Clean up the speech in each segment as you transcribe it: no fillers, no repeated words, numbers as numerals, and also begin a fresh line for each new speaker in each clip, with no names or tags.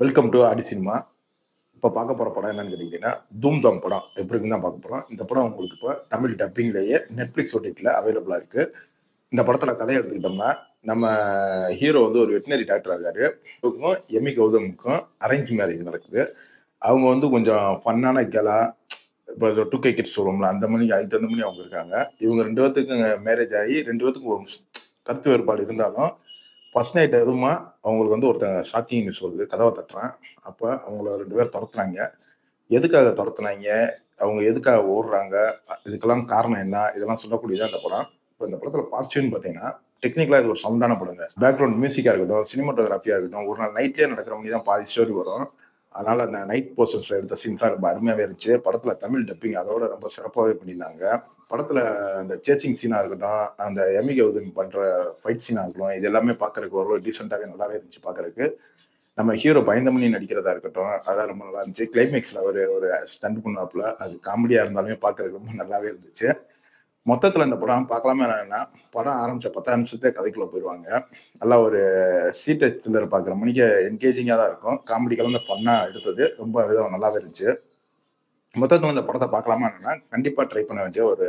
Welcome to Aadi cinema. இப்போ பார்க்க போற படம் என்னன்னு கேட்டீங்கன்னா, தூம் தாம் படம் எப்படி இருக்குன்னு தான் பார்க்க போறோம். இந்த படம் உங்களுக்கு இப்போ தமிழ் டப்பிங்லேயே Netflix ஓடிடில அவைலபிளா இருக்கு. இந்த படத்துல கதைய எடுத்துக்கிட்டோம்னா, நம்ம ஹீரோ வந்து ஒரு வெட்டினரி டாக்டரா இருக்காரு. இவருக்கும் எமி கௌதமுக்கும் அரேஞ்ச் மேரேஜ் நடக்குது. அவங்க வந்து கொஞ்சம் ஃபன்னான கேர்ளா, இப்போ 2K கிட்ஸ் சொல்லுவோம்ல, அந்த மாரி அதுக்கு தகுந்த மாரி அவங்க இருக்காங்க. இவங்க 2 பேத்துக்கும் மேரேஜ் ஆகி 2 பேத்துக்கும் ஒரு கருத்து வேறுபாடு இருந்தாலும், ஃபர்ஸ்ட் நைட் அதுவுமா அவங்களுக்கு வந்து ஒருத்தன் ஷாக்கிங் நியூஸ் வருது. கதவ தட்டுறான். அப்ப அவங்கள 2 பேர் தொரத்துனாய்ங்க. எதுக்காக தொரத்துனாய்ங்க? அவங்க எதுக்காக ஓடுறாங்க? இதுக்கெல்லாம் காரணம் என்ன? இதெல்லாம் சொல்லக்கூடியது தான் இந்த படம். இப்ப இந்த படத்துல பாசிட்டிவ்னு பார்த்தீங்கன்னா, டெக்னிக்கலா இது ஒரு சவுண்டான படங்க. பேக்கிரவுண்ட் மியூசிக்கா இருக்கட்டும், சினிமாட்டோகிராஃபியா இருக்கட்டும், ஒரு நாள் நைட்லயே நடக்கிற மாரி தான் பாதி ஸ்டோரி வரும். அதனால அந்த நைட் போர்ஷன்ஸ்ல எடுத்த சீன்ஸ்லாம் ரொம்ப அருமையாவே இருந்துச்சு. படத்துல தமிழ் டப்பிங் அதோட ரொம்ப சிறப்பாவே பண்ணியிருந்தாங்க. படத்துல அந்த சேசிங் சீனா இருக்கட்டும், அந்த எமி கௌதம் பண்ற ஃபைட் சீனா இருக்கட்டும், இது எல்லாமே பார்க்கறதுக்கு ஓரளவு டீசென்ட்டாவே நல்லாவே இருந்துச்சு பார்க்கறதுக்கு. நம்ம ஹீரோ பயந்தமணி நடிக்கிறதா இருக்கட்டும், அதெல்லாம் ரொம்ப நல்லா இருந்துச்சு. கிளைமேக்ஸ்ல அவரு ஒரு ஸ்டண்ட் பண்ணுவாப்புல, அது காமெடியா இருந்தாலுமே பார்க்கறதுக்கு ரொம்ப நல்லாவே இருந்துச்சு. மொத்தத்துல இந்த படம் பார்க்கலாமா என்னன்னா, படம் ஆரம்பிச்ச 10 நிமிஷத்துலயே கதைக்குள்ள போயிருவாங்க. நல்லா ஒரு சீரியஸ் த்ரில்லர் பார்க்குற மணிக்கு என்கேஜிங்கா தான் இருக்கும். காமெடி கலந்த ஃபன்னா எடுத்தது. ரொம்ப விதம் நல்லாவே இருந்துச்சு. மொத்தத்துல இந்த படத்த பார்க்கலாமா என்னன்னா, கண்டிப்பா ட்ரை பண்ண வேண்டிய ஒரு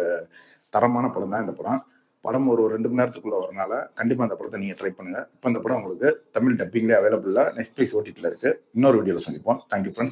தரமான படம் தான் இந்த படம். படம் ஒரு 2 மணி நேரத்துக்குள்ள வரனால, கண்டிப்பா அந்த படத்த நீங்க ட்ரை பண்ணுங்க. இப்ப இந்த படம் உங்களுக்கு தமிழ் டப்பிங்லயே அவைலபிள்ல Netflix ஓடிடில இருக்கு. இன்னொரு வீடியோல சந்திப்போம். Thank you friends.